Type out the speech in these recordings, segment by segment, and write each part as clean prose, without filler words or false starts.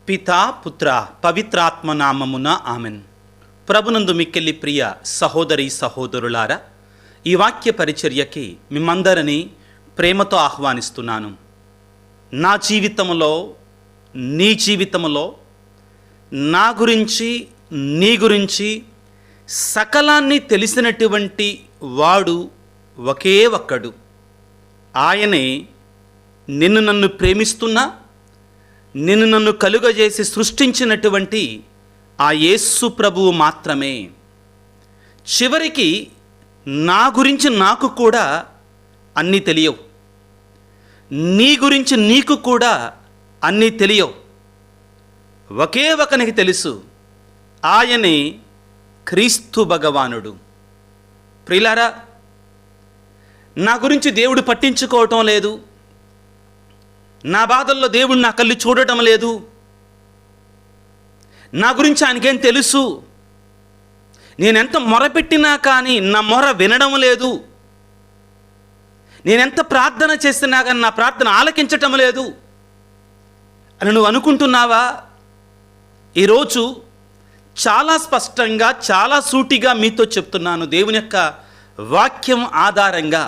పితా పుత్ర పవిత్రాత్మ నామమున ఆమెన్. ప్రభునందు మిక్కిలి ప్రియ సహోదరి సహోదరులారా, ఈ వాక్య పరిచర్యకి మిమ్మందరినీ ప్రేమతో ఆహ్వానిస్తున్నాను. నా జీవితంలో, నీ జీవితంలో, నా గురించి, నీ గురించి సకలాన్ని తెలిసినటువంటి వాడు ఒకే ఒక్కడు. ఆయనే నిన్ను నన్ను ప్రేమిస్తున్నా, నిన్ను నన్ను కలుగజేసి సృష్టించినటువంటి ఆ యేసు ప్రభువు మాత్రమే. చివరికి నా గురించి నాకు కూడా అన్నీ తెలియవు, నీ గురించి నీకు కూడా అన్నీ తెలియవు. ఒకే ఒకనికి తెలుసు, ఆయనే క్రీస్తు భగవానుడు. ప్రియులారా, నా గురించి దేవుడు పట్టించుకోవటం లేదు, నా బాధల్లో దేవుడు నా కళ్ళు చూడటం లేదు, నా గురించి ఆయనకేం తెలుసు, నేనెంత మొరపెట్టినా కానీ నా మొర వినడం లేదు, నేనెంత ప్రార్థన చేసినా కానీ నా ప్రార్థన ఆలకించటం లేదు అని నువ్వు అనుకుంటున్నావా? ఈరోజు చాలా స్పష్టంగా, చాలా సూటిగా మీతో చెప్తున్నాను. దేవుని యొక్క వాక్యం ఆధారంగా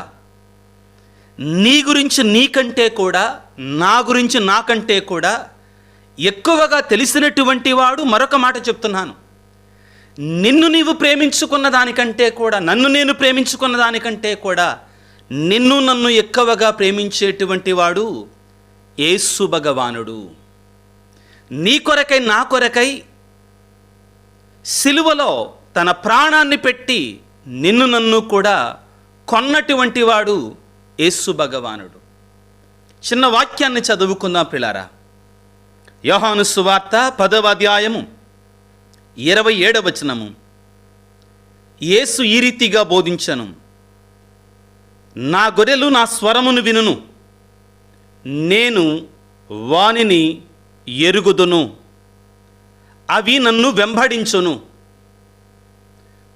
నీ గురించి నీకంటే కూడా, నా గురించి నాకంటే కూడా ఎక్కువగా తెలిసినటువంటి వాడు. మరొక మాట చెప్తున్నాను, నిన్ను నీవు ప్రేమించుకున్న దానికంటే కూడా, నన్ను నేను ప్రేమించుకున్న దానికంటే కూడా నిన్ను నన్ను ఎక్కువగా ప్రేమించేటువంటి వాడు యేసు భగవానుడు. నీ కొరకై, నా కొరకై సిలువలో తన ప్రాణాన్ని పెట్టి నిన్ను నన్ను కూడా కొన్నటువంటి వాడు యేసు భగవానుడు. చిన్న వాక్యాన్ని చదువుకుందాం ప్రియులారా. యోహాను సువార్త 10వ అధ్యాయము 27వ వచనము. యేసు ఈ రీతిగా బోధించెను, నా గొర్రెలు నా స్వరమును వినును, నేను వానిని ఎరుగుదును, అవి నన్ను వెంబడించును.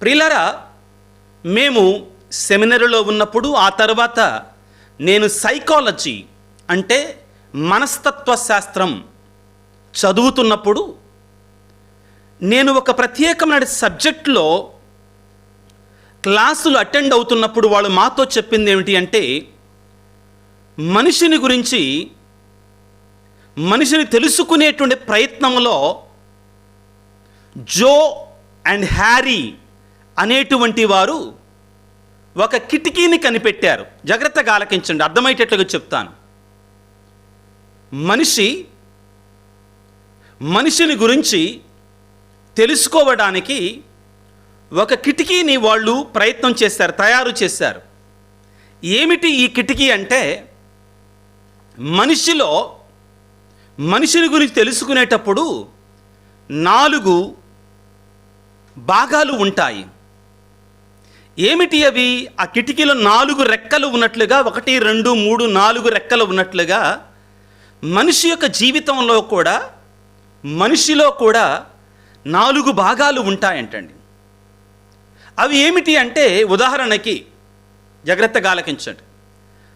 ప్రియులారా, మేము సెమినరీలో ఉన్నప్పుడు, ఆ తర్వాత నేను సైకాలజీ అంటే మనస్తత్వ శాస్త్రం చదువుతున్నప్పుడు, నేను ఒక ప్రత్యేకమైన సబ్జెక్టులో క్లాసులు అటెండ్ అవుతున్నప్పుడు వాళ్ళు మాతో చెప్పింది ఏమిటి అంటే, మనిషిని గురించి, మనిషిని తెలుసుకునేటువంటి ప్రయత్నంలో జో అండ్ హ్యారీ అనేటువంటి వారు ఒక కిటికీని కనిపెట్టారు. జాగ్రత్తగా ఆలకించండి, అర్థమయ్యేటట్లుగా చెప్తాను. మనిషిని గురించి తెలుసుకోవడానికి ఒక కిటికీని వాళ్ళు ప్రయత్నం చేశారు, తయారు చేశారు. ఏమిటి ఈ కిటికీ అంటే, మనిషిని గురించి తెలుసుకునేటప్పుడు 4 భాగాలు ఉంటాయి. ఏమిటి అవి? ఆ కిటికీలో 4 రెక్కలు ఉన్నట్లుగా, 1, 2, 3, 4 రెక్కలు ఉన్నట్లుగా మనిషి యొక్క జీవితంలో కూడా, మనిషిలో కూడా 4 భాగాలు ఉంటాయంటండి. అవి ఏమిటి అంటే, ఉదాహరణకి జాగ్రత్తగా ఆలకించండి.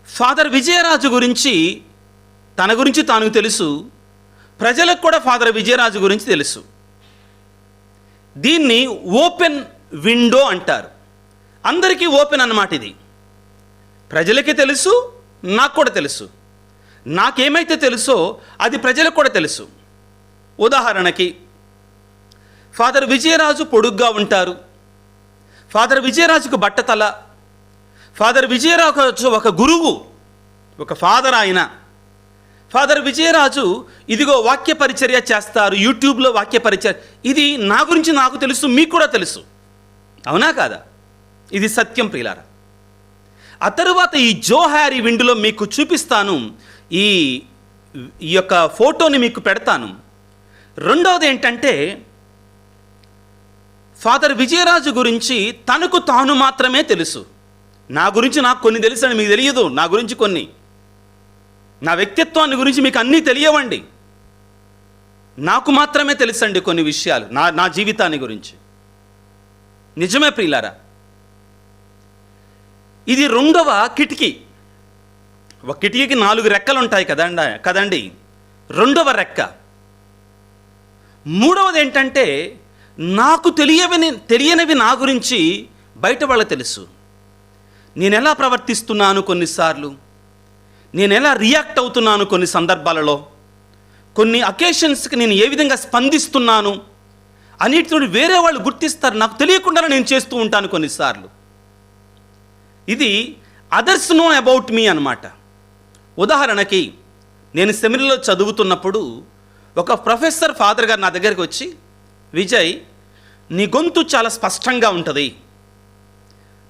ఫాదర్ విజయరాజు గురించి, తన గురించి తాను తెలుసు, ప్రజలకు కూడా ఫాదర్ విజయరాజు గురించి తెలుసు. దీన్ని ఓపెన్ విండో అంటారు. అందరికీ ఓపెన్ అన్నమాట. ఇది ప్రజలకి తెలుసు, నాకు కూడా తెలుసు. నాకేమైతే తెలుసో అది ప్రజలకు కూడా తెలుసు. ఉదాహరణకి ఫాదర్ విజయరాజు పొడుగ్గా ఉంటారు, ఫాదర్ విజయరాజుకు బట్టతల, ఫాదర్ విజయరాజు ఒక గురువు, ఒక ఫాదర్ ఆయన. ఫాదర్ విజయరాజు ఇదిగో వాక్య పరిచర్య చేస్తారు, యూట్యూబ్లో వాక్య పరిచర్య. ఇది నా గురించి నాకు తెలుసు, మీకు కూడా తెలుసు. అవునా కాదా? ఇది సత్యం ప్రియులారా. ఆ తరువాత ఈ జో హ్యారీ విండోలో మీకు చూపిస్తాను, ఈ యొక్క ఫోటోని మీకు పెడతాను. రెండవది ఏంటంటే, ఫాదర్ విజయరాజు గురించి తనకు తాను మాత్రమే తెలుసు. నా గురించి నాకు కొన్ని తెలుసు అని మీకు తెలియదు, నా గురించి కొన్ని, నా వ్యక్తిత్వాన్ని గురించి మీకు అన్నీ తెలియవండి. నాకు మాత్రమే తెలుసండి కొన్ని విషయాలు, నా జీవితాన్ని గురించి. నిజమే ప్రియులారా. ఇది రెండవ కిటికీ. ఒక కిటికీకి 4 రెక్కలు ఉంటాయి కదండి. రెండవ రెక్క మూడవది ఏంటంటే, నాకు తెలియనివి నా గురించి బయట వాళ్ళకి తెలుసు. నేను ఎలా ప్రవర్తిస్తున్నాను కొన్నిసార్లు, నేను ఎలా రియాక్ట్ అవుతున్నాను కొన్ని సందర్భాలలో, కొన్ని అకేషన్స్కి నేను ఏ విధంగా స్పందిస్తున్నాను అన్నిటితో వేరే వాళ్ళు గుర్తిస్తారు. నాకు తెలియకుండానే నేను చేస్తూ ఉంటాను కొన్నిసార్లు. ఇది అదర్స్ నో అబౌట్ మీ అన్నమాట. ఉదాహరణకి, నేను సెమినరీలో చదువుతున్నప్పుడు ఒక ప్రొఫెసర్ ఫాదర్ గారు నా దగ్గరికి వచ్చి, విజయ్, నీ గొంతు చాలా స్పష్టంగా ఉంటుంది,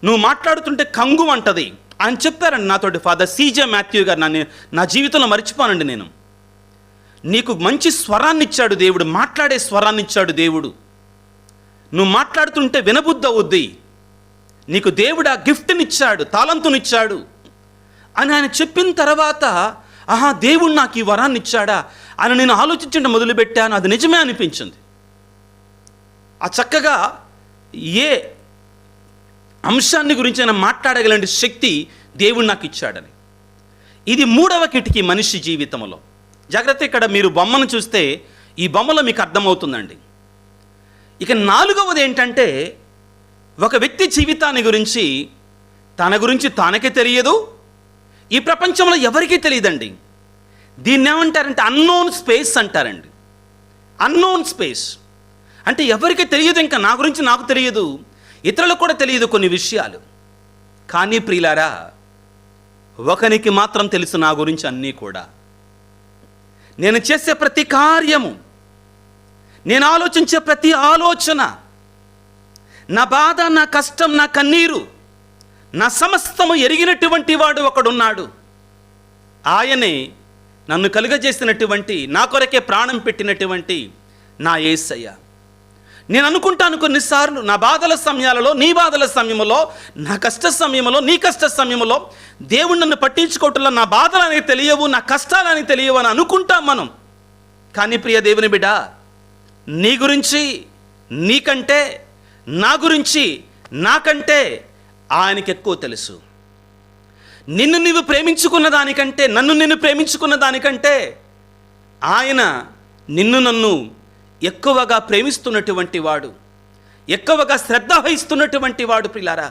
నువ్వు మాట్లాడుతుంటే కంగు అంటది అని చెప్పారండి నాతోటి. ఫాదర్ సిజే మాథ్యూ గారు. నా జీవితంలో మర్చిపోనండి నేను. నీకు మంచి స్వరాన్ని ఇచ్చాడు దేవుడు, మాట్లాడే స్వరాన్ని ఇచ్చాడు దేవుడు, నువ్వు మాట్లాడుతుంటే వినబుద్ధి అవుద్ది, నీకు దేవుడు ఆ గిఫ్ట్ని ఇచ్చాడు, తాళంతునిచ్చాడు అని ఆయన చెప్పిన తర్వాత, ఆహా, దేవుడు నాకు ఈ వరాన్ని ఇచ్చాడా అని నేను ఆలోచించడం మొదలుపెట్టాను. అది నిజమే అనిపించింది. ఆ చక్కగా ఏ అంశాన్ని గురించి ఆయన మాట్లాడగలంటే శక్తి దేవుడు నాకు ఇచ్చాడని. ఇది మూడవ కిటికీ మనిషి జీవితంలో. జాగ్రత్త, ఇక్కడ మీరు బొమ్మను చూస్తే ఈ బొమ్మలో మీకు అర్థమవుతుందండి. ఇక నాలుగవది ఏంటంటే, ఒక వ్యక్తి జీవితాన్ని గురించి తన గురించి తానకే తెలియదు, ఈ ప్రపంచంలో ఎవరికీ తెలియదండి. దీన్ని ఏమంటారంటే అన్నోన్ స్పేస్ అంటారండి. అన్నోన్ స్పేస్ అంటే ఎవరికి తెలియదు, ఇంకా నా గురించి నాకు తెలియదు, ఇతరులకు కూడా తెలియదు కొన్ని విషయాలు. కానీ ప్రియులారా, ఒకనికి మాత్రం తెలుసు నా గురించి అన్నీ కూడా. నేను చేసే ప్రతి కార్యము, నేను ఆలోచించే ప్రతి ఆలోచన, నా బాధ, నా కష్టం, నా కన్నీరు, నా సమస్తము ఎరిగినటువంటి వాడు ఒకడున్నాడు. ఆయనే నన్ను కలుగజేసినటువంటి, నా కొరకే ప్రాణం పెట్టినటువంటి నా యేసయ్య. నేను అనుకుంటాను కొన్నిసార్లు, నా బాధల సమయాలలో, నీ బాధల సమయంలో, నా కష్ట సమయంలో, నీ కష్ట సమయంలో దేవుడు నన్ను పట్టించుకోవటంలో నా బాధలు అనేది తెలియవు, నా కష్టాలు అనేది తెలియవు అని అనుకుంటాం మనం. కానీ ప్రియ దేవుని బిడ్డ, నీ గురించి నీకంటే, నా గురించి నాకంటే ఆయనకి ఎక్కువ తెలుసు. నిన్ను నీవు ప్రేమించుకున్న దానికంటే, నన్ను నిన్ను ప్రేమించుకున్న దానికంటే ఆయన నిన్ను నన్ను ఎక్కువగా ప్రేమిస్తున్నటువంటి వాడు, ఎక్కువగా శ్రద్ధ వహిస్తున్నటువంటి వాడు. ప్రియులారా,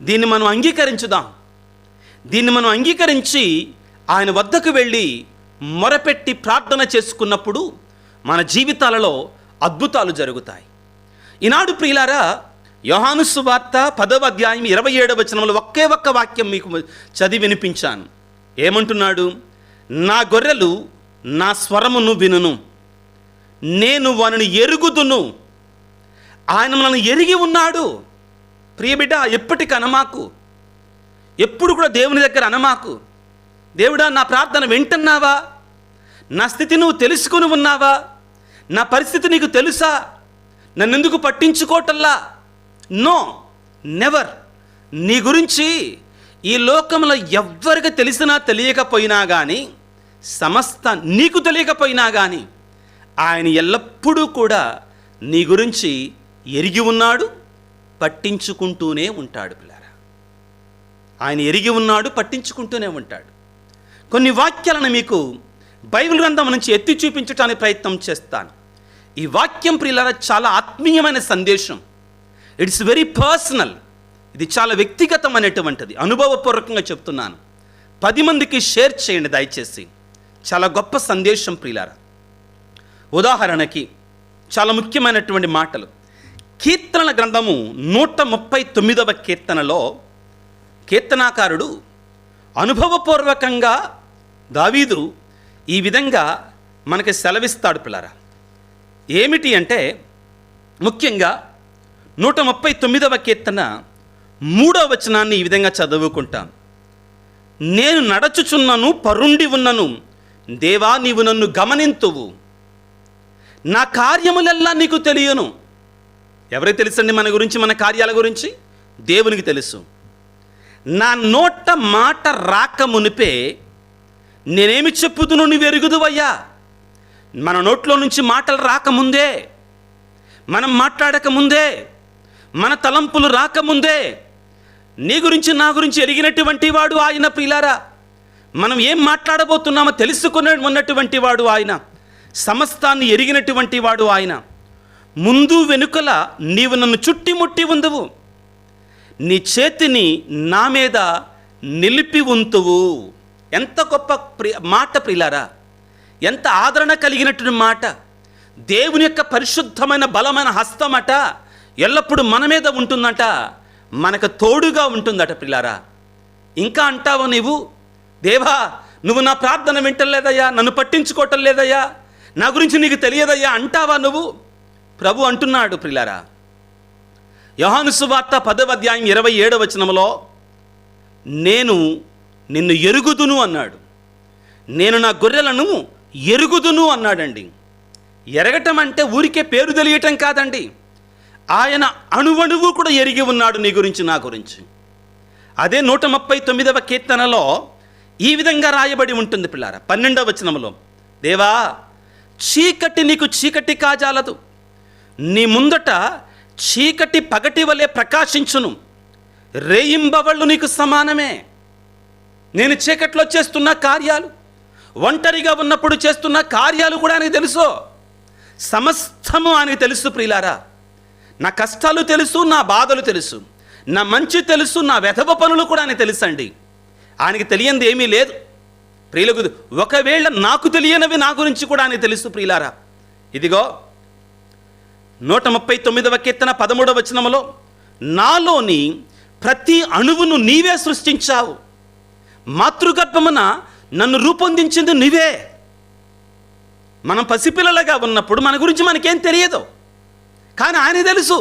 దీన్ని మనం అంగీకరించుదాం. దీన్ని మనం అంగీకరించి ఆయన వద్దకు వెళ్ళి మొరపెట్టి ప్రార్థన చేసుకున్నప్పుడు మన జీవితాలలో అద్భుతాలు జరుగుతాయి. ఈనాడు ప్రియులారా, యోహాను సువార్త 10వ అధ్యాయం 27వ వచనంలో ఒకే ఒక్క వాక్యం మీకు చదివి వినిపించాను. ఏమంటున్నాడు? నా గొర్రెలు నా స్వరమును వినును, నేను వానిని ఎరుగుదును. ఆయన మనల్ని ఎరిగి ఉన్నాడు. ప్రియబిడ్డ, ఎప్పటికి అనమాకు, ఎప్పుడు కూడా దేవుని దగ్గర అనమాకు, దేవుడా నా ప్రార్థన వింటున్నావా, నా స్థితి నువ్వు తెలుసుకుని ఉన్నావా, నా పరిస్థితి నీకు తెలుసా, నన్నెందుకు పట్టించుకోవటల్లా? No, never. నీ గురించి ఈ లోకంలో ఎవ్వరికి తెలిసినా తెలియకపోయినా కానీ, సమస్త నీకు తెలియకపోయినా కానీ ఆయన ఎల్లప్పుడూ కూడా నీ గురించి ఎరిగి ఉన్నాడు, పట్టించుకుంటూనే ఉంటాడు. పిల్లారా, ఆయన ఎరిగి ఉన్నాడు, పట్టించుకుంటూనే ఉంటాడు. కొన్ని వాక్యాలను మీకు బైబిల్ గ్రంథం నుంచి ఎత్తి చూపించడానికి ప్రయత్నం చేస్తాను. ఈ వాక్యం ప్రియులారా చాలా ఆత్మీయమైన సందేశం. It's very personal. ఇది చాలా వ్యక్తిగతమైనటువంటిది. అనుభవపూర్వకంగా చెప్తున్నాను. 10 మందికి షేర్ చేయండి దయచేసి. చాలా గొప్ప సందేశం ప్రియులారా. ఉదాహరణకి చాలా ముఖ్యమైనటువంటి మాటలు. కీర్తనల గ్రంథము 139వ కీర్తనలో కీర్తనాకారుడు అనుభవపూర్వకంగా దావీదు ఈ విధంగా మనకి సెలవిస్తాడు పిల్లరా. ఏమిటి అంటే, ముఖ్యంగా 139వ కీర్తన 3వ వచనాన్ని ఈ విధంగా చదువుకుంటాను. నేను నడచుచున్నను, పరుండి ఉన్నను, దేవా నీవు నన్ను గమనింతువు, నా కార్యములెల్లా నీకు తెలియను. ఎవరికి తెలుసండి మన గురించి, మన కార్యాల గురించి? దేవునికి తెలుసు. నా నోట మాట రాక మునిపే నేనేమి చెప్పుదును నువ్వు ఎరుగుదువయ్యా. మన నోట్లో నుంచి మాటలు రాకముందే, మనం మాట్లాడకముందే, మన తలంపులు రాకముందే నీ గురించి నా గురించి ఎరిగినటువంటి వాడు ఆయన. ప్రియులారా, మనం ఏం మాట్లాడబోతున్నామో తెలుసుకుని ఉన్నటువంటి వాడు ఆయన. సమస్తాన్ని ఎరిగినటువంటి వాడు ఆయన. ముందు వెనుకల నీవు నన్ను చుట్టిముట్టి ఉందువు, నీ చేతిని నా మీద నిలిపి ఉంతువు. ఎంత గొప్ప మాట ప్రియులారా, ఎంత ఆదరణ కలిగినటువంటి మాట. దేవుని యొక్క పరిశుద్ధమైన బలమైన హస్తమట ఎల్లప్పుడూ మన మీద ఉంటుందట, మనకు తోడుగా ఉంటుందట ప్రియులారా. ఇంకా అంటావా నీవు, దేవా నువ్వు నా ప్రార్థన వింటలేదయ్యా, నన్ను పట్టించుకోవటం లేదయ్యా, నా గురించి నీకు తెలియదయ్యా అంటావా నువ్వు? ప్రభు అంటున్నాడు ప్రియులారా, యోహాను సువార్త 10వ అధ్యాయం 27వ వచనంలో, నేను నిన్ను ఎరుగుదును అన్నాడు. నేను నా గొర్రెలను ఎరుగుదును అన్నాడండి. ఎరగటం అంటే ఊరికే పేరు తెలియటం కాదండి, ఆయన అణువణువు కూడా ఎరిగి ఉన్నాడు నీ గురించి, నా గురించి. అదే 139వ కీర్తనలో ఈ విధంగా రాయబడి ఉంటుంది పిల్లారా, 12వ వచనంలో, దేవా చీకటి నీకు చీకటి కాజాలదు, నీ ముందట చీకటి పగటి వలె ప్రకాశించును, రేయింబవళ్ళు నీకు సమానమే. నేను చీకట్లో చేస్తున్న కార్యాలు, ఒంటరిగా ఉన్నప్పుడు చేస్తున్న కార్యాలు కూడా ఆయనకు తెలుసు. సమస్తము ఆయనకు తెలుసు ప్రియులారా. నా కష్టాలు తెలుసు, నా బాధలు తెలుసు, నా మంచి తెలుసు, నా వెధవ పనులు కూడా ఆయనకు తెలుసండి. ఆయనకి తెలియంది ఏమీ లేదు ప్రియులకు. ఒకవేళ నాకు తెలియనివి నా గురించి కూడా ఆయనకు తెలుసు ప్రియులారా. ఇదిగో 139వ కీర్తన 13వ వచనంలో, నాలోని ప్రతి అణువును నీవే సృష్టించావు, మాతృగర్భమున నన్ను రూపొందించింది నీవే. మనం పసిపిల్లలుగా ఉన్నప్పుడు మన గురించి మనకేం తెలియదు, కానీ ఆయన తెలుసు,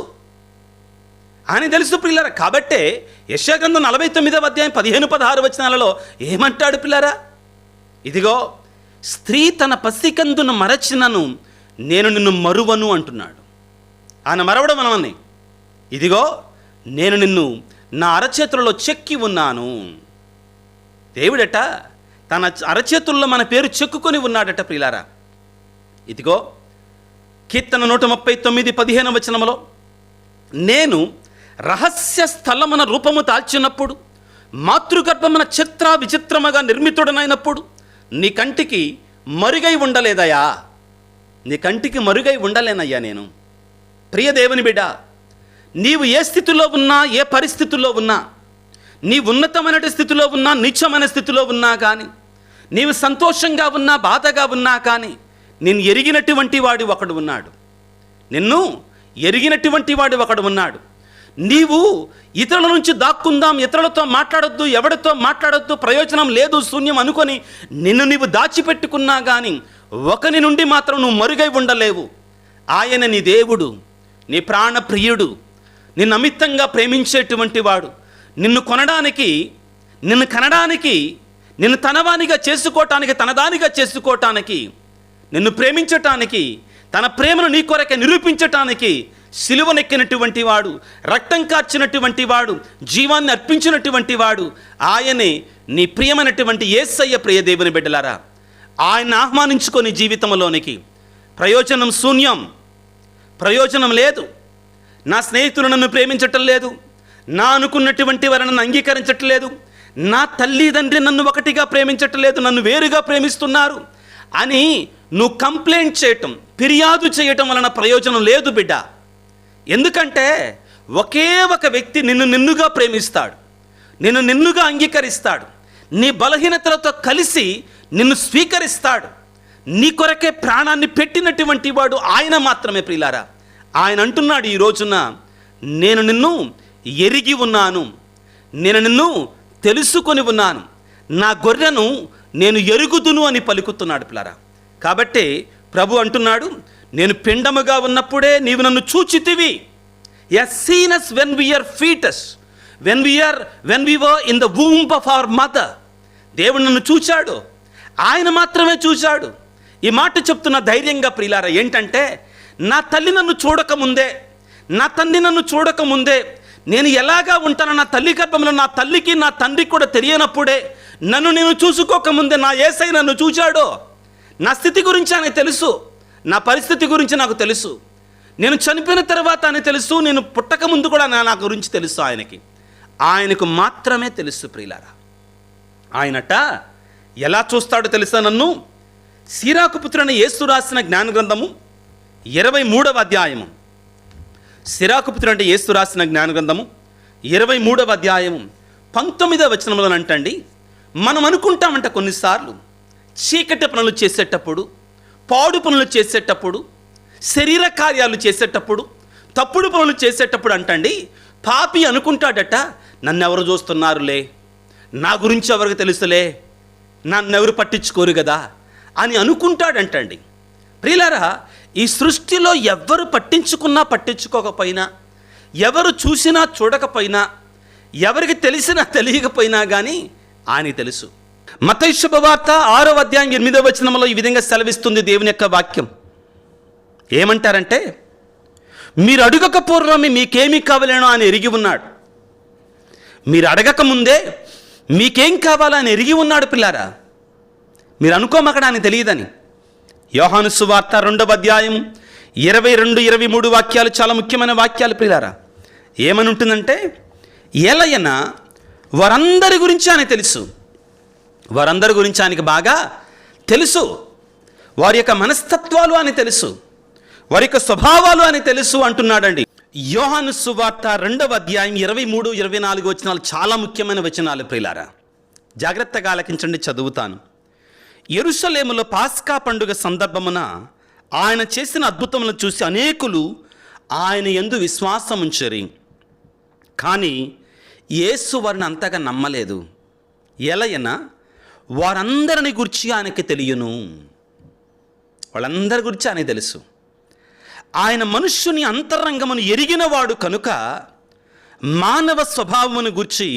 ఆయన తెలుసు పిల్లరా. కాబట్టే యెషయా గ్రంథం 49వ అధ్యాయం 15-16 వచనాలలో ఏమంటాడు పిల్లరా, ఇదిగో స్త్రీ తన పసికందును మరచినను నేను నిన్ను మరువను అంటున్నాడు. ఆయన మరవడం మనమని, ఇదిగో నేను నిన్ను నా అరచేతులలో చెక్కి ఉన్నాను. దేవుడట తన అరచేతుల్లో మన పేరు చెక్కుకొని ఉన్నాడట ప్రియులారా. ఇదిగో కీర్తన 139:15 వచనములో, నేను రహస్య స్థలమున రూపము దాల్చినప్పుడు, మాతృగర్భమున చిత్ర విచిత్రముగా నిర్మితుడనైనప్పుడు నీ కంటికి మరుగై ఉండలేదయా, నీ కంటికి మరుగై ఉండలేనయ్యా నేను. ప్రియ దేవుని బిడ్డ, నీవు ఏ స్థితిలో ఉన్నా, ఏ పరిస్థితుల్లో ఉన్నా, నీ ఉన్నతమైన స్థితిలో ఉన్నా, నీచమైన స్థితిలో ఉన్నా కానీ, నీవు సంతోషంగా ఉన్నా, బాధగా ఉన్నా కానీ, నిన్ను ఎరిగినటువంటి వాడు ఒకడు ఉన్నాడు. నిన్ను ఎరిగినటువంటి వాడు ఒకడు ఉన్నాడు. నీవు ఇతరుల నుంచి దాక్కుందాం, ఇతరులతో మాట్లాడొద్దు, ఎవరితో మాట్లాడొద్దు, ప్రయోజనం లేదు, శూన్యం అనుకొని నిన్ను నీవు దాచిపెట్టుకున్నా కానీ ఒకని నుండి మాత్రం నువ్వు మరుగై ఉండలేవు. ఆయన నీ దేవుడు, నీ ప్రాణప్రియుడు, నిన్ను అమితంగా ప్రేమించేటువంటి వాడు. నిన్ను కొనడానికి, నిన్ను కనడానికి, నిన్ను తనవానిగా చేసుకోవటానికి, తనదానిగా చేసుకోవటానికి, నిన్ను ప్రేమించటానికి, తన ప్రేమను నీ కొరకే నిరూపించటానికి సిలువనెక్కినటువంటి వాడు, రక్తం కార్చినటువంటి వాడు, జీవాన్ని అర్పించినటువంటి వాడు ఆయనే నీ ప్రియమైనటువంటి యేసయ్య. ప్రియ దేవుని బిడ్డలారా, ఆయన ఆహ్వానించుకొని జీవితంలోనికి. ప్రయోజనం శూన్యం, ప్రయోజనం లేదు. నా స్నేహితులు నన్ను ప్రేమించటం లేదు, నా అనుకున్నటువంటి వారు నన్ను అంగీకరించటం లేదు, నా తల్లిదండ్రి నన్ను ఒకటిగా ప్రేమించటం లేదు, నన్ను వేరుగా ప్రేమిస్తున్నారు అని నువ్వు కంప్లైంట్ చేయటం, ఫిర్యాదు చేయటం వలన ప్రయోజనం లేదు బిడ్డ. ఎందుకంటే ఒకే ఒక వ్యక్తి నిన్నుగా ప్రేమిస్తాడు, నిన్నుగా అంగీకరిస్తాడు, నీ బలహీనతలతో కలిసి నిన్ను స్వీకరిస్తాడు. నీ కొరకే ప్రాణాన్ని పెట్టినటువంటి వాడు ఆయన మాత్రమే ప్రియులారా. ఆయన అంటున్నాడు ఈ రోజున, నేను నిన్ను ఎరిగి ఉన్నాను, నేను నిన్ను తెలుసుకొని ఉన్నాను, నా గొర్రెను నేను ఎరుగుదును అని పలుకుతున్నాడు పిల్లరా. కాబట్టి ప్రభు అంటున్నాడు, నేను పిండముగా ఉన్నప్పుడే నీవు నన్ను చూచితివి. Yes, seen us when we are fetus, when we were in the womb of our mother. దేవుడు నన్ను చూచాడు, ఆయన మాత్రమే చూచాడు. ఈ మాట చెప్తున్న ధైర్యంగా ప్రియులారా ఏంటంటే, నా తల్లి నన్ను చూడకముందే, నా తండ్రి నన్ను చూడకముందే నేను ఎలాగా ఉంటానో నా తల్లి గర్భంలో నా తల్లికి నా తండ్రికి కూడా తెలియనప్పుడే, నన్ను నేను చూసుకోకముందే నా యేసయ్య నన్ను చూచాడు. నా స్థితి గురించి ఆయనకు తెలుసు, నా పరిస్థితి గురించి నాకు తెలుసు, నేను చనిపోయిన తర్వాత అని తెలుసు, నేను పుట్టక ముందు కూడా నా గురించి తెలుసు. ఆయనకు మాత్రమే తెలుసు ప్రియులారా. ఆయనట ఎలా చూస్తాడో తెలుసా, నన్ను సిరాకు పుత్రుడైన యేసు రాసిన జ్ఞాన గ్రంథము 23వ అధ్యాయము. సిరాకు పుత్రుడంటే యేసు రాసిన జ్ఞాన గ్రంథము 23వ అధ్యాయము 19వ వచనంలో అంటండి, మనం అనుకుంటామంట కొన్నిసార్లు చీకటి పనులు చేసేటప్పుడు, పాడు పనులు చేసేటప్పుడు, శరీర కార్యాలు చేసేటప్పుడు, తప్పుడు పనులు చేసేటప్పుడు అంటండి, పాపి అనుకుంటాడట, నన్నెవరు చూస్తున్నారులే, నా గురించి ఎవరికి తెలుసులే, నన్నెవరు పట్టించుకోరు కదా అని అనుకుంటాడంటండి. ప్రియులారా, ఈ సృష్టిలో ఎవరు పట్టించుకున్నా పట్టించుకోకపోయినా, ఎవరు చూసినా చూడకపోయినా, ఎవరికి తెలిసినా తెలియకపోయినా కానీ ఆయన తెలుసు. మత్తయి శుభవార్త 6వ అధ్యాయం 8వ వచనంలో ఈ విధంగా సెలవిస్తుంది దేవుని యొక్క వాక్యం. ఏమంటారంటే, మీరు అడగక పూర్వమే మీకేమీ కావాలేనో ఆయన ఎరిగి ఉన్నాడు. మీరు అడగక ముందే మీకేం కావాలో ఆయన ఎరిగి ఉన్నాడు. పిల్లారా, మీరు అనుకోమక్కడ ఆయన తెలియదని. యోహాను సువార్త 2వ అధ్యాయం 22, 23 వాక్యాలు చాలా ముఖ్యమైన వాక్యాలు. పిల్లారా, ఏమని ఉంటుందంటే, ఎలయన వారందరి గురించి ఆయన తెలుసు, వారందరి గురించి ఆయనకి బాగా తెలుసు, వారి యొక్క మనస్తత్వాలు అని తెలుసు, వారి యొక్క స్వభావాలు అని తెలుసు అంటున్నాడండి. యోహాను సువార్త 2వ అధ్యాయం 23, 24 వచనాలు చాలా ముఖ్యమైన వచనాలు. ప్రియులారా, జాగ్రత్తగా ఆలకించండి, చదువుతాను. యెరూషలేములో పాస్కా పండుగ సందర్భమున ఆయన చేసిన అద్భుతములను చూసి అనేకులు ఆయన యందు విశ్వాసం ఉంచరి, కానీ యేసు వారిని అంతగా నమ్మలేదు. ఎలయన వారందరిని గురించి ఆయనకి తెలియను, వాళ్ళందరి గురించి ఆయనకి తెలుసు. ఆయన మనుష్యుని అంతరంగమును ఎరిగినవాడు కనుక మానవ స్వభావమును గురించి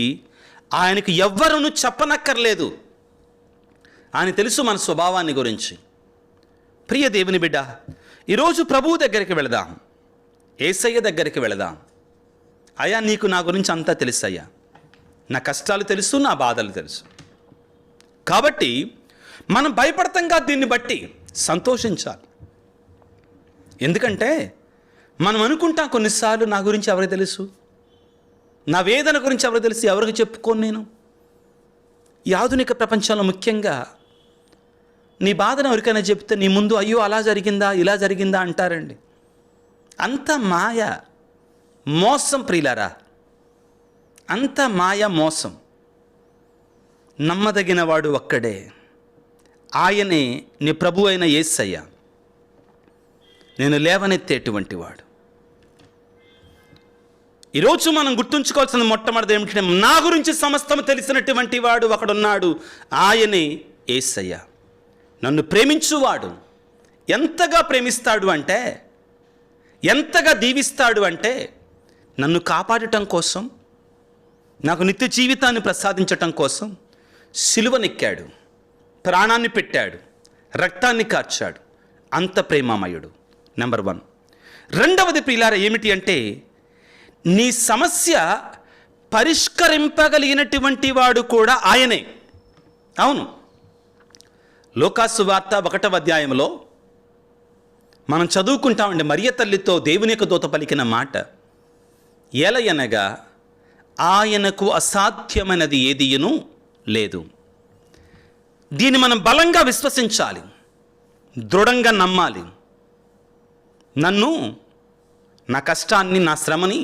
ఆయనకు ఎవ్వరును చెప్పనక్కర్లేదు. ఆయన తెలుసు మన స్వభావాన్ని గురించి. ప్రియ దేవుని బిడ్డ, ఈరోజు ప్రభువు దగ్గరికి వెళదాం, యేసయ్య దగ్గరికి వెళదాం. అయ్యా, నీకు నా గురించి అంతా తెలుసు అయ్యా, నా కష్టాలు తెలుసు, నా బాధలు తెలుసు. కాబట్టి మనం భయపడతాంగా, దీన్ని బట్టి సంతోషించాలి. ఎందుకంటే మనం అనుకుంటాం కొన్నిసార్లు, నా గురించి ఎవరికి తెలుసు, నా వేదన గురించి ఎవరికి తెలుసు, ఎవరికి చెప్పుకోను నేను. ఈ ఆధునిక ప్రపంచంలో ముఖ్యంగా నీ బాధను ఎవరికైనా చెప్తే నీ ముందు అయ్యో అలా జరిగిందా ఇలా జరిగిందా అంటారండి. అంత మాయ, మోసం. ప్రియులారా, అంత మాయ, మోసం. నమ్మదగిన వాడు ఒక్కడే, ఆయనే నీ ప్రభు అయిన యేసయ్య, నేను లేవనెత్తేటువంటి వాడు. ఈరోజు మనం గుర్తుంచుకోవాల్సిన మొట్టమొదటి ఏమిటంటే, నా గురించి సమస్తము తెలిసినటువంటి వాడు ఒకడున్నాడు, ఆయనే యేసయ్య. నన్ను ప్రేమించువాడు ఎంతగా ప్రేమిస్తాడు అంటే, ఎంతగా దీవిస్తాడు అంటే, నన్ను కాపాడటం కోసం, నాకు నిత్య జీవితాన్ని ప్రసాదించటం కోసం సిలువనెక్కాడు, ప్రాణాన్ని పెట్టాడు, రక్తాన్ని కార్చాడు. అంత ప్రేమమయుడు. నెంబర్ 1. రెండవది ప్రియులారా ఏమిటి అంటే, నీ సమస్య పరిష్కరింపగలిగినటువంటి వాడు కూడా ఆయనే. అవును, లూకాసు వార్త 1వ అధ్యాయంలో మనం చదువుకుంటామండి, మరియ తల్లితో దేవుని యొక్క దూత పలికిన మాట, ఎలయనగా ఆయనకు అసాధ్యమైనది ఏదియును లేదు. దీన్ని మనం బలంగా విశ్వసించాలి, దృఢంగా నమ్మాలి. నన్ను, నా కష్టాన్ని, నా శ్రమని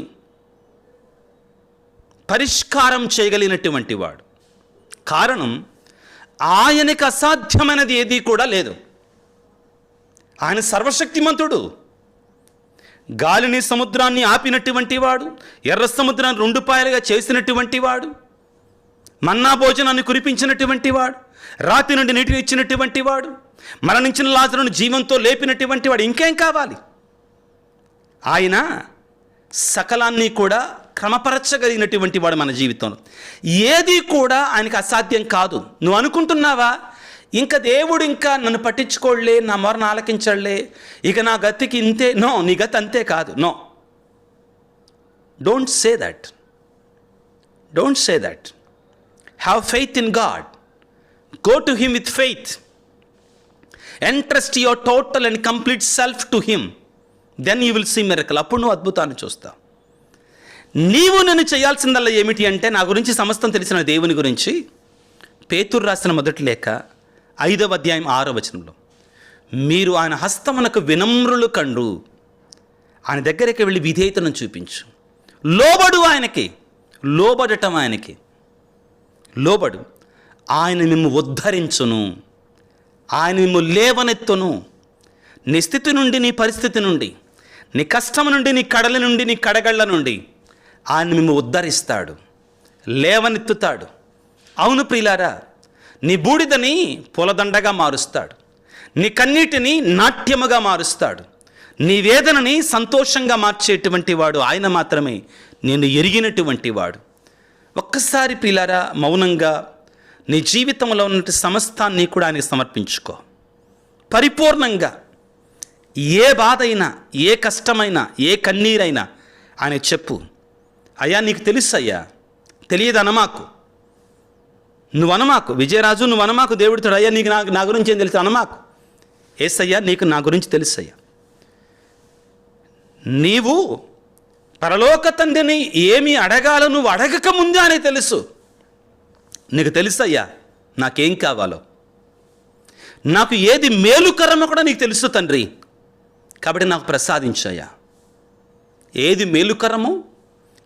పరిష్కారం చేయగలిగినటువంటి వాడు. కారణం, ఆయనకు అసాధ్యమైనది ఏది కూడా లేదు. ఆయన సర్వశక్తిమంతుడు. గాలిని, సముద్రాన్ని ఆపినటువంటి వాడు, ఎర్ర సముద్రాన్ని 2 పాయలుగా చేసినటువంటి వాడు, మన్నా భోజనాన్ని కురిపించినటువంటి వాడు, రాతి నుండి నీటిని ఇచ్చినటువంటి వాడు, మరణించిన లాజరును జీవంతో లేపినటువంటి వాడు. ఇంకేం కావాలి? ఆయన సకలాన్ని కూడా క్రమపరచగలిగినటువంటి వాడు మన జీవితంలో. ఏది కూడా ఆయనకు అసాధ్యం కాదు. నువ్వు అనుకుంటున్నావా, ఇంకా దేవుడు ఇంకా నన్ను పట్టించుకోలే, నా మొరను ఆలకించలే, ఇక నా గతికి ఇంతే? నో, నీ గతి అంతే కాదు. No, don't say that. Don't say that. Have faith in God. Go to him with faith. Entrust your total and complete self to him. Then you will see miracle. అప్పుడు నువ్వు అద్భుతాన్ని చూస్తావు. నీవు నేను చేయాల్సిందల్లా ఏమిటి అంటే, నా గురించి సమస్తం తెలిసిన దేవుని గురించి పేతురు రాసిన మొదటి లేఖ 5వ అధ్యాయం 6వ వచనంలో, మీరు ఆయన హస్తమునకు వినమ్రులు కండు. ఆయన దగ్గరికి వెళ్ళి విధేయతను చూపించు. లోబడు ఆయనకి, లోబడటం ఆయనకి లోబడు. ఆయన మిమ్ము ఉద్ధరించును, ఆయన మిమ్ము లేవనెత్తును. నీ స్థితి నుండి, నీ పరిస్థితి నుండి, నీ కష్టం నుండి, నీ కడల నుండి, నీ కడగళ్ళ నుండి ఆయన మిమ్ము ఉద్ధరిస్తాడు, లేవనెత్తుతాడు. అవును ప్రియులారా, నీ బూడిదని పూలదండగా మారుస్తాడు, నీ కన్నీటిని నాట్యముగా మారుస్తాడు, నీ వేదనని సంతోషంగా మార్చేటువంటి వాడు ఆయన మాత్రమే, నేను ఎరిగినటువంటి వాడు. ఒక్కసారి ప్రియులారా మౌనంగా నీ జీవితంలో ఉన్న సమస్తాన్ని కూడా ఆయనకి సమర్పించుకో. పరిపూర్ణంగా ఏ బాధ అయినా, ఏ కష్టమైనా, ఏ కన్నీరైనా ఆయన చెప్పు. అయ్యా నీకు తెలుసు అయ్యా, తెలియదు అనమాకు, నువ్వు అనమాకు. విజయరాజు నువ్వు అనమాకు, దేవుడితో అయ్యా నీకు నా గురించి ఏం తెలుసు అనమాకు. ఏసయ్యా నీకు నా గురించి తెలుసయ్యా. నీవు పరలోక తండ్రిని ఏమి అడగాలో నువ్వు అడగక ముందే అని తెలుసు. నీకు తెలుసయ్యా నాకేం కావాలో, నాకు ఏది మేలుకరమో కూడా నీకు తెలుసు తండ్రి. కాబట్టి నాకు ప్రసాదించయ్యా. ఏది మేలుకరమో,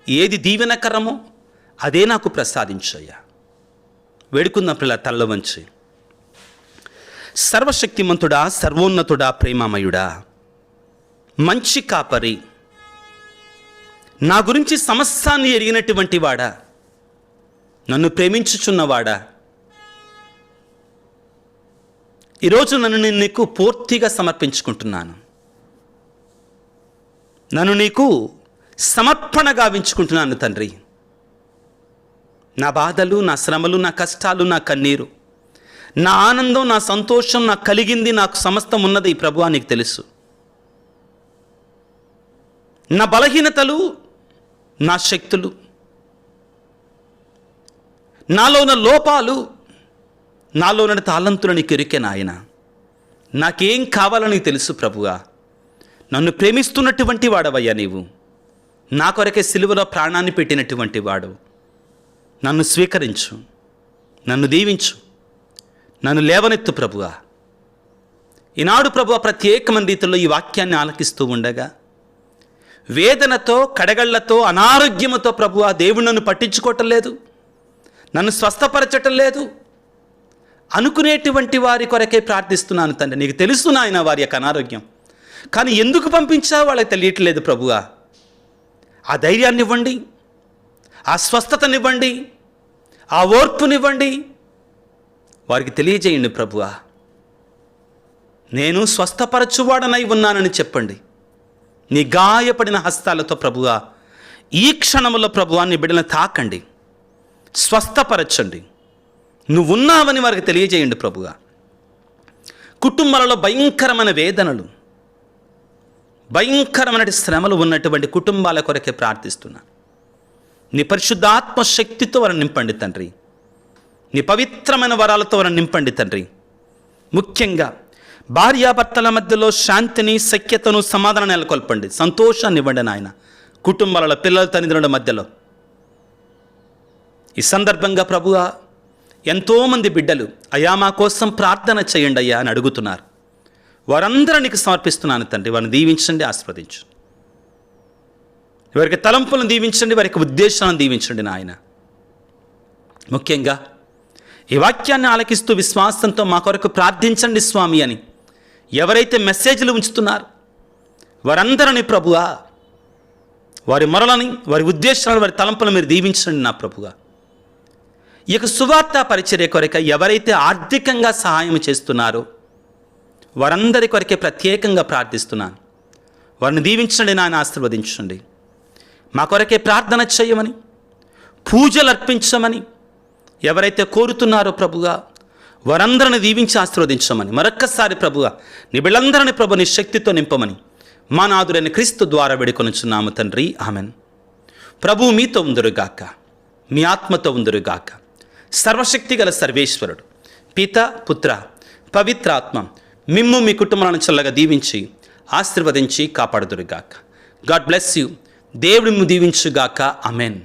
ఏది దీవెనకరమో అదే నాకు ప్రసాదించయ్యా. వేడుకుందాం పిల్ల తల్ల వంచి. సర్వశక్తిమంతుడా, సర్వోన్నతుడా, ప్రేమమయుడా, మంచి కాపరి, నా గురించి సమస్తాన్ని ఎరిగినటువంటి వాడా, నన్ను ప్రేమించుచున్నవాడా, ఈరోజు నేను నీకు పూర్తిగా సమర్పించుకుంటున్నాను. నన్ను నీకు సమర్పణ గావించుకుంటున్నాను తండ్రి. నా బాధలు, నా శ్రమలు, నా కష్టాలు, నా కన్నీరు, నా ఆనందం, నా సంతోషం నాకు కలిగింది, నాకు సమస్తం ఉన్నది ప్రభువా నీకు తెలుసు. నా బలహీనతలు, నా శక్తులు, నాలో ఉన్న లోపాలు, నాలో ఉన్న తాళంతులు నీకు ఎరికే నాయన. నాకేం కావాలని తెలుసు ప్రభువా. నన్ను ప్రేమిస్తున్నటువంటి వాడవయ్యా నీవు. నా కొరకే సిలువలో ప్రాణాన్ని పెట్టినటువంటి వాడు. నన్ను స్వీకరించు, నన్ను దీవించు, నన్ను లేవనెత్తు ప్రభువా. ఈనాడు ప్రభువా ప్రత్యేకమైన రీతిలో ఈ వాక్యాన్ని ఆలకిస్తూ ఉండగా వేదనతో, కడగళ్లతో, అనారోగ్యముతో ప్రభువా దేవుడు నన్ను పట్టించుకోవటం లేదు, నన్ను స్వస్థపరచటం లేదు అనుకునేటువంటి వారి కొరకే ప్రార్థిస్తున్నాను తండ్రి. నీకు తెలుసు నాయన వారి యొక్క అనారోగ్యం, కానీ ఎందుకు పంపించావో వాళ్ళకి తెలియట్లేదు ప్రభువా. ఆ ధైర్యాన్ని ఇవ్వండి, ఆ స్వస్థతనివ్వండి, ఆ ఓర్పునివ్వండి, వారికి తెలియజేయండి ప్రభువా. నేను స్వస్థపరచువాడనై ఉన్నానని చెప్పండి. నీ గాయపడిన హస్తాలతో ప్రభువా ఈ క్షణంలో ప్రభువా నీ బిడ్డలను తాకండి, స్వస్థపరచండి. నువ్వున్నావని వారికి తెలియజేయండి ప్రభువా. కుటుంబాలలో భయంకరమైన వేదనలు, భయంకరమైన శ్రమలు ఉన్నటువంటి కుటుంబాల కొరకే ప్రార్థిస్తున్నా. నీ పరిశుద్ధాత్మ శక్తితో వారిని నింపండి తండ్రి. నీ పవిత్రమైన వరాలతో వారిని నింపండి తండ్రి. ముఖ్యంగా భార్యాభర్తల మధ్యలో శాంతిని, సఖ్యతను, సమాధానం నెలకొల్పండి. సంతోషాన్ని ఇవ్వండి నాయన కుటుంబాలలో, పిల్లల తల్లిదండ్రుల మధ్యలో. ఈ సందర్భంగా ప్రభువా ఎంతోమంది బిడ్డలు అయ్యా మా కోసం ప్రార్థన చేయండి అయ్యా అని అడుగుతున్నారు. వారందరూ నీకు సమర్పిస్తున్నాను తండ్రి. వారిని దీవించండి, ఆస్వాదించు. వారికి తలంపులను దీవించండి, వారికి ఉద్దేశాలను దీవించండి నాయన. ముఖ్యంగా ఈ వాక్యాన్ని ఆలకిస్తూ విశ్వాసంతో మా కొరకు ప్రార్థించండి స్వామి అని ఎవరైతే మెసేజ్లు ఉంచుతున్నారు వారందరినీ ప్రభువా వారి మొరలని, వారి ఉద్దేశాలను, వారి తలంపులను మీరు దీవించండి నా ప్రభువా. ఈ యొక్క సువార్త పరిచర్య కొరక ఎవరైతే ఆర్థికంగా సహాయం చేస్తున్నారో వారందరి కొరకే ప్రత్యేకంగా ప్రార్థిస్తున్నాను. వారిని దీవించండి నాయన, ఆశీర్వదించండి. మా కొరకే ప్రార్థన చేయమని, పూజలు అర్పించమని ఎవరైతే కోరుతున్నారో ప్రభుగా వారందరిని దీవించి ఆశీర్వదించమని మరొక్కసారి ప్రభుగా నీ బిడ్డలందరినీ ప్రభు నీ శక్తితో నింపమని మా నాథుడైన క్రీస్తు ద్వారా వేడుకొనుచున్నాము తండ్రి, ఆమెన్. ప్రభువు మీతో ఉందురుగాక, మీ ఆత్మతో ఉందురుగాక. సర్వశక్తి గల సర్వేశ్వరుడు పిత, పుత్ర, పవిత్రాత్మ మిమ్ము మీ కుటుంబాలను చల్లగా దీవించి ఆశీర్వదించి కాపాడుదురుగాక. God bless you. దేవుడు మిమ్ము దీవించుగాక. ఆమెన్.